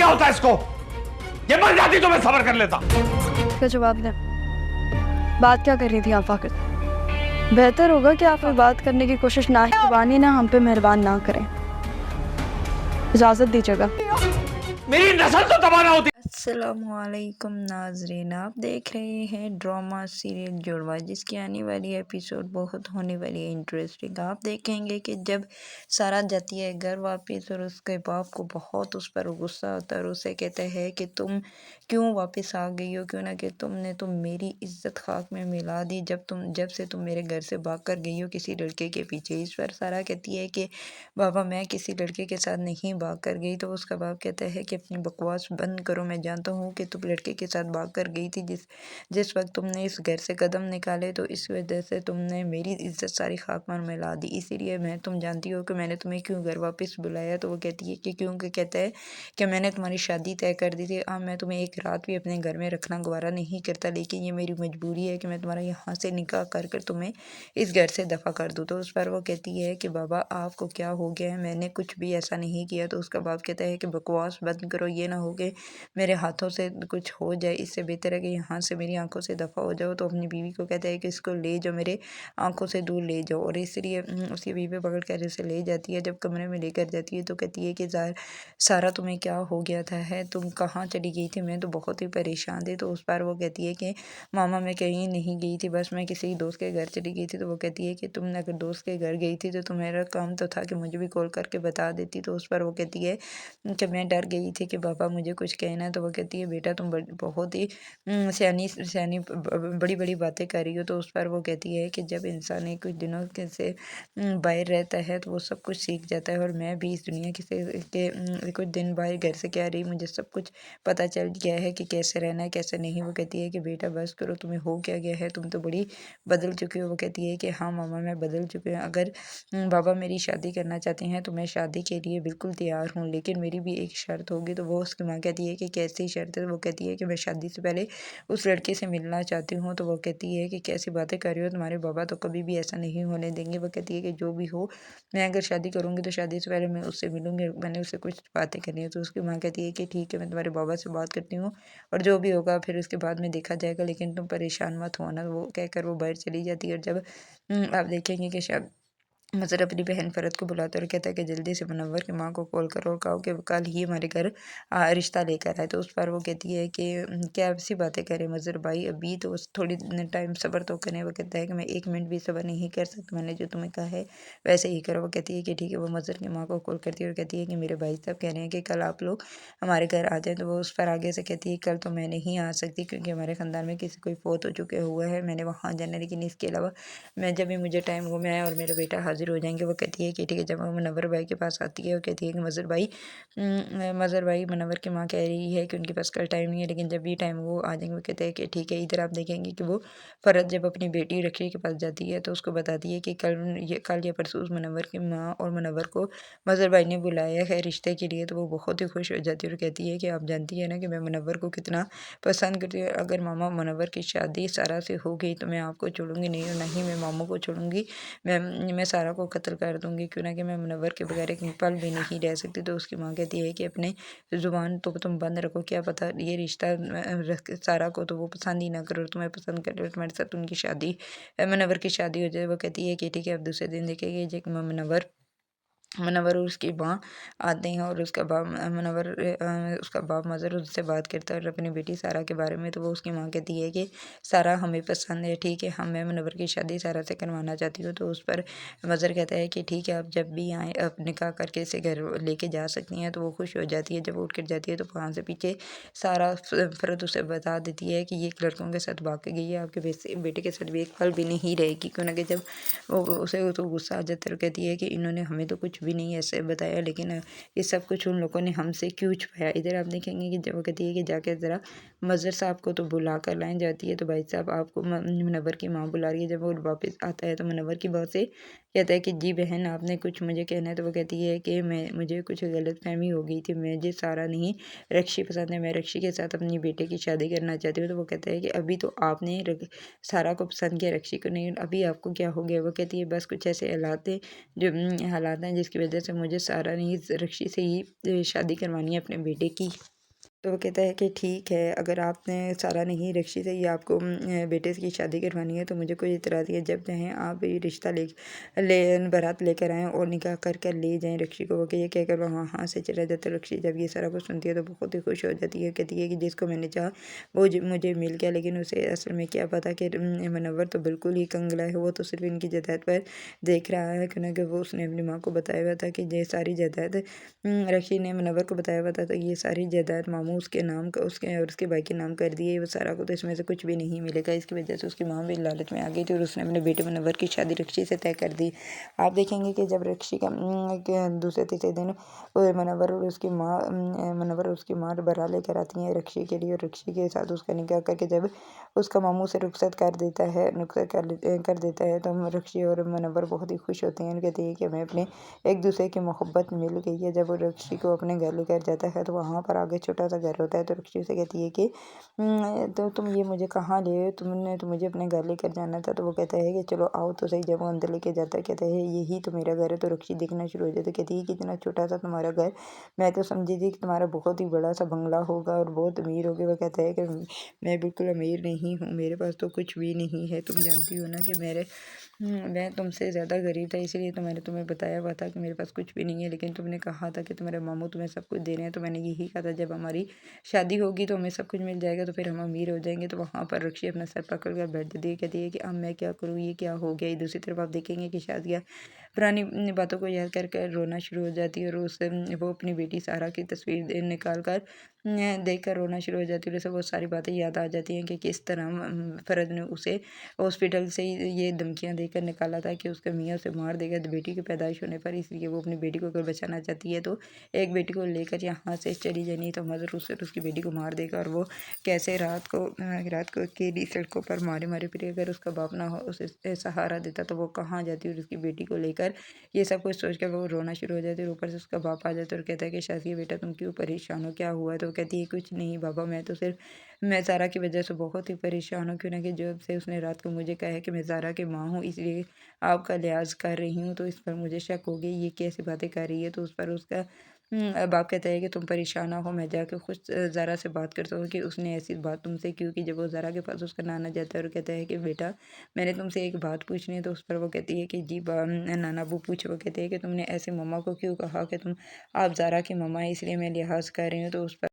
होता इसको? ये मर जाती तो मैं सब्र कर लेता। का जवाब दें। बात क्या कर रही थी आप आकर? बेहतर होगा कि आप बात करने की कोशिश ना ही जुबानी ना हम पे मेहरबान ना करें। इजाज़त दीजिएगा। मेरी नस्ल तो तबाह ना होती। अस्सलामुअलैकुम नाजरीन, आप देख रहे हैं ड्रामा सीरियल जुड़वा, जिसकी आने वाली एपिसोड बहुत होने वाली है इंटरेस्टिंग। आप देखेंगे कि जब सारा जाती है घर वापस और उसके बाप को बहुत उस पर गुस्सा आता है और उसे कहता है कि तुम क्यों वापस आ गई हो, क्यों ना कि तुमने तो मेरी इज्जत खाक में मिला दी जब से तुम मेरे घर से भाग कर गई हो किसी लड़के के पीछे। इस पर सारा कहती है कि बाबा मैं किसी लड़के के साथ नहीं भाग कर गई। तो उसका बाप कहता है कि अपनी बकवास बंद करो, मैं जानता हूँ कि तुम लड़के के साथ भाग कर गई थी। जिस वक्त तुमने इस घर से कदम निकाले तो इस वजह से तुमने मेरी इज्जत सारी खाक में मिला दी। इसीलिए मैं तुम जानती हो कि मैंने तुम्हें क्यों घर वापस बुलाया। तो वो कहती है कि क्योंकि कहता है कि मैंने तुम्हारी शादी तय कर दी थी। अब मैं तुम्हें एक रात भी अपने घर में रखना गवारा नहीं करता, लेकिन ये मेरी मजबूरी है कि मैं तुम्हारा यहाँ से निकाह कर कर तुम्हें इस घर से दफ़ा कर दूँ। तो उस पर वो कहती है कि बाबा आपको क्या हो गया है, मैंने कुछ भी ऐसा नहीं किया। तो उसका बाप कहता है कि बकवास बंद करो, ये ना हो कि मेरे हाथों से कुछ हो जाए, इससे बेहतर है कि यहाँ से मेरी आंखों से दफ़ा हो जाओ। तो अपनी बीवी को कहता है कि इसको ले जाओ, मेरे आंखों से दूर ले जाओ। और इसलिए उसकी बीवी पकड़ कर इसे ले जाती है। जब कमरे में लेकर जाती है तो कहती है कि सारा तुम्हें क्या हो गया था, है तुम कहाँ चली गई थी, मैं तो बहुत ही परेशान थी। तो उस पर वो कहती है कि मामा मैं कहीं नहीं गई थी, बस मैं किसी दोस्त के घर चली गई थी। तो वो कहती है कि तुम अगर दोस्त के घर गई थी तो तुम्हारा काम तो था कि मुझे भी कॉल करके बता देती। तो उस पर वो कहती है कि मैं डर गई थी कि पापा मुझे कुछ कहना है। तो वो कहती है बेटा तुम बहुत ही सियानी सियानी बड़ी बड़ी बातें कर रही हो। तो उस पर वो कहती है कि जब इंसान कुछ दिनों के से बाहर रहता है तो वो सब कुछ सीख जाता है, और मैं भी इस दुनिया के कुछ दिन बाहर घर से क्या रही, मुझे सब कुछ पता चल गया है कि कैसे रहना है कैसे नहीं। वो कहती है कि बेटा बस करो, तुम्हें हो क्या गया है, तुम तो बड़ी बदल चुकी हो। वो कहती है कि हाँ मामा मैं बदल चुकी हूँ, अगर बाबा मेरी शादी करना चाहते हैं तो मैं शादी के लिए बिल्कुल तैयार हूँ, लेकिन मेरी भी एक शर्त होगी। तो वो उसकी माँ कहती है कि कैसी शर्त है। तो वो कहती है कि मैं शादी से पहले उस लड़के से मिलना चाहती हूँ। तो वो कहती है कि कैसी बातें कर रही हो, तुम्हारे बाबा तो कभी भी ऐसा नहीं होने देंगे। वो कहती है कि जो भी हो, मैं अगर शादी करूँगी तो शादी से पहले मैं उससे मिलूँगी, मैंने उससे कुछ बातें करनी है। तो उसकी माँ कहती है कि ठीक है मैं तुम्हारे बाबा से बात करती हूँ और जो भी होगा फिर उसके बाद में देखा जाएगा, लेकिन तुम परेशान मत होना। वो कहकर वो बाहर चली जाती है। और जब आप देखेंगे कि शायद मज़र अपनी बहन फ़रत को बुलाता है और कहता है कि जल्दी से मुनव्वर की माँ को कॉल करो और कहो कि कल ही हमारे घर रिश्ता लेकर आए। तो उस पर वो कहती है कि क्या ऐसी बातें करें मज़र भाई, अभी तो थोड़ी टाइम सब्र तो करें। वो कहता है कि मैं 1 मिनट भी सब्र नहीं कर सकता, मैंने जो तुम्हें कहा है वैसे ही करो। वो कहती है कि ठीक है। वो मज़र की माँ को कॉल करती है और कहती है कि मेरे भाई साहब कह रहे हैं कि कल आप लोग हमारे घर आ जाएँ। तो वो उस पर आगे से कहती है कल तो मैं नहीं आ सकती क्योंकि हमारे ख़ानदान में किसी कोई फ़ौत हो चुके हुआ है, मैंने वहाँ जाना है, लेकिन इसके अलावा मैं जब भी मुझे टाइम हो मैं और मेरा बेटा हाज़िर हो जाएंगे। वो कहती है कि ठीक है। जब वो मुनव्वर भाई के पास आती है और कहती है कि मज़र भाई मुनव्वर की माँ कह रही है कि उनके पास कल टाइम नहीं है, लेकिन जब भी टाइम वो आ जाएंगे। वो कहते हैं कि ठीक है। इधर आप देखेंगे कि वो फ़रत जब अपनी बेटी रखी के पास जाती है तो उसको बताती है कि कल या परसों उस मुनव्वर की माँ और मुनव्वर को मज़र भाई ने बुलाया है रिश्ते के लिए। तो वो बहुत ही खुश हो जाती है और कहती है कि आप जानती है ना कि मैं मुनव्वर को कितना पसंद करती हूँ, अगर मामा मुनव्वर की शादी सारा से हो गई तो मैं आपको छोड़ूंगी नहीं, और ना ही मैं मामू को छोड़ूंगी, मैं सारा को कत्ल कर दूंगी, क्यों ना कि मैं मुनव्वर के बगैर एक पल भी नहीं रह सकती। तो उसकी माँ कहती है कि अपने ज़ुबान तो तुम बंद रखो, क्या पता ये रिश्ता सारा को तो वो पसंद ही ना करो, तुम्हें पसंद कर लो, तुम्हारे साथ उनकी शादी मुनव्वर की शादी हो जाए। वो कहती है कि ठीक है। अब दूसरे दिन देखेंगे जो मुनव्वर और उसकी माँ आते हैं और उसका बाप उसका बाप मज़र उससे बात करता है और अपनी बेटी सारा के बारे में। तो वो उसकी माँ कहती है कि सारा हमें पसंद है, ठीक है, मैं मुनव्वर की शादी सारा से करवाना चाहती हूँ। तो उस पर मज़र कहता है कि ठीक है आप जब भी आए आप निकाह करके इसे घर लेके जा सकती हैं। तो वो खुश हो जाती है। जब वो उठ कर जाती है तो वहाँ से पीछे सारा फ़रत उसे बता देती है कि ये लड़कों के साथ भाग के गई है, आपके बेटे के साथ भी एक पल भी नहीं रहेगी, क्यों ना कि जब वो उसे तो गुस्सा आ जाता है और कहती है कि इन्होंने हमें तो कुछ भी नहीं ऐसे बताया, लेकिन ये सब कुछ उन लोगों ने हमसे क्यों छुपाया। इधर आप देखेंगे कि जब वो कहती है कि जाके ज़रा मज़र साहब को तो बुला कर लाएँ, जाती है तो भाई साहब आपको मुनव्वर की माँ बुला रही है। जब वो वापस आता है तो मुनव्वर की माँ से कहता है कि जी बहन आपने कुछ मुझे कहना है। तो वो कहती है कि मुझे कुछ गलतफहमी हो गई थी, मुझे सारा नहीं रक्षी पसंद है, मैं रक्षी के साथ अपनी बेटे की शादी करना चाहती हूँ। तो वो कहता है कि अभी तो आपने सारा को पसंद किया, रक्षी को नहीं, अभी आपको क्या हो गया। वो कहती है बस कुछ ऐसे हालात हैं जिसकी वजह से मुझे सारा नहीं रक्षी से ही शादी करवानी है अपने बेटे की। तो वो कहता है कि ठीक है, अगर आपने सारा नहीं रक्षी से ये आपको बेटे की शादी करवानी है तो मुझे कोई इतराज़ नहीं है। जब चाहें आप ये रिश्ता बारात लेकर आएँ और निकाह कर कर ले जाएँ रक्षी को। वो ये कहकर वो वहाँ से चला जाता है। रक्षी जब ये सारा कुछ सुनती है तो बहुत ही खुश हो जाती है। कहती है कि जिसको मैंने चाहा वो मुझे मिल गया, लेकिन उसे असल में क्या पता कि मुनव्वर तो बिल्कुल ही कंगला है। वो तो सिर्फ इनकी जायदाद पर देख रहा है, क्योंकि वो उसने अपनी माँ को बताया हुआ था कि ये सारी जायदाद रक्षी ने मुनव्वर को बताया हुआ था, तो ये सारी जायदाद मामू उसके नाम का उसके और उसके भाई के नाम कर दिए। वो सारा को तो इसमें से कुछ भी नहीं मिलेगा। इसकी वजह से उसकी माँ भी लालच में आ गई थी और उसने अपने बेटे मुनव्वर की शादी रक्षी से तय कर दी। आप देखेंगे कि जब रक्षी का के दूसरे तीसरे दिन मुनव्वर और उसकी माँ बारात लेकर आती हैं रक्षी के लिए, और रक्षी के साथ उसका निकाह करके जब उसका मामू से रुखसत कर देता है तो रक्षी और मुनव्वर बहुत ही खुश होते हैं। कहते हैं कि हमें अपने एक दूसरे की मोहब्बत मिल गई है। जब वो रक्षी को अपने घर लेकर जाता है तो वहाँ पर आगे छोटा सा घर होता है। तो रक्षी से कहती है कि तो तुम ये मुझे कहाँ ले आए? तुमने तो मुझे अपने घर लेकर जाना था। तो वो कहता है कि चलो आओ तो सही। जब वो अंदर लेके जाता है कहता है यही तो मेरा घर है। तो रक्षी देखना शुरू हो जाती है। कहती है कितना छोटा सा तुम्हारा घर, मैं तो समझी थी कि तुम्हारा बहुत ही बड़ा सा बंगला होगा और बहुत अमीर होगे। वो कहता है कि मैं बिल्कुल अमीर नहीं हूँ, मेरे पास तो कुछ भी नहीं है। तुम जानती हो ना कि मैं तुमसे ज़्यादा गरीब था, इसीलिए तो मैंने तुम्हें बताया हुआ था कि मेरे पास कुछ भी नहीं है। लेकिन तुमने कहा था कि तुम्हारे मामू तुम्हें सब कुछ दे रहे हैं, तो मैंने यही कहा था जब हमारी शादी होगी तो हमें सब कुछ मिल जाएगा, तो फिर हम अमीर हो जाएंगे। तो वहाँ पर रक्षी अपना सर पकड़ कर बैठ जाती है। कहती है कि अब मैं क्या करूँ, ये क्या हो गया। दूसरी तरफ आप देखेंगे कि शादियाँ पुरानी बातों को याद कर कर रोना शुरू हो जाती है, और वो अपनी बेटी सारा की तस्वीर निकाल कर देख कर रोना शुरू हो जाती है। उसे वो सारी बातें याद आ जाती हैं कि किस तरह फ़रद ने उसे हॉस्पिटल से ये धमकियाँ देकर निकाला था कि उसका मियाँ उसे मार देगा बेटी की पैदाइश होने पर। इसलिए वो अपनी बेटी को अगर बचाना चाहती है तो एक बेटी को लेकर यहाँ से चली जाए, नहीं तो मदर उससे उसकी बेटी को मार देगा। और वो कैसे रात को अकेली सड़कों पर मारे फिरे। अगर उसका बाप ना हो उसे सहारा देता तो वो कहाँ जाती, और उसकी बेटी को लेकर ये सब कुछ सोच कर वो रोना शुरू हो जाती है। और ऊपर से उसका बाप आ जाता है और कहता है कि शादी बेटा तुम क्यों परेशान हो, क्या हुआ है? तो वो कहती है कुछ नहीं बाबा, मैं ज़ारा की वजह से बहुत ही परेशान हूँ। क्यों ना कि जब से उसने रात को मुझे कहा है कि मैं ज़ारा की माँ हूँ, इसलिए आपका लिहाज कर रही हूँ, तो इस पर मुझे शक हो गई ये कैसी बातें कर रही है। तो उस पर उसका बाप कहता है कि तुम परेशान ना हो, मैं जाकर खुद ज़ारा से बात करता हूँ कि उसने ऐसी बात तुमसे क्यों की। जब वो ज़ारा के पास उसका नाना जाता है और कहता है कि बेटा मैंने तुमसे एक बात पूछनी है, तो उस पर वो कहती है कि जी नाना वो पूछो। वो कहते हैं कि तुमने ऐसे मम्मा को क्यों कहा कि आप ज़ारा की मम्मा है, इसलिए मैं लिहाज कर रही हूँ। तो उस पर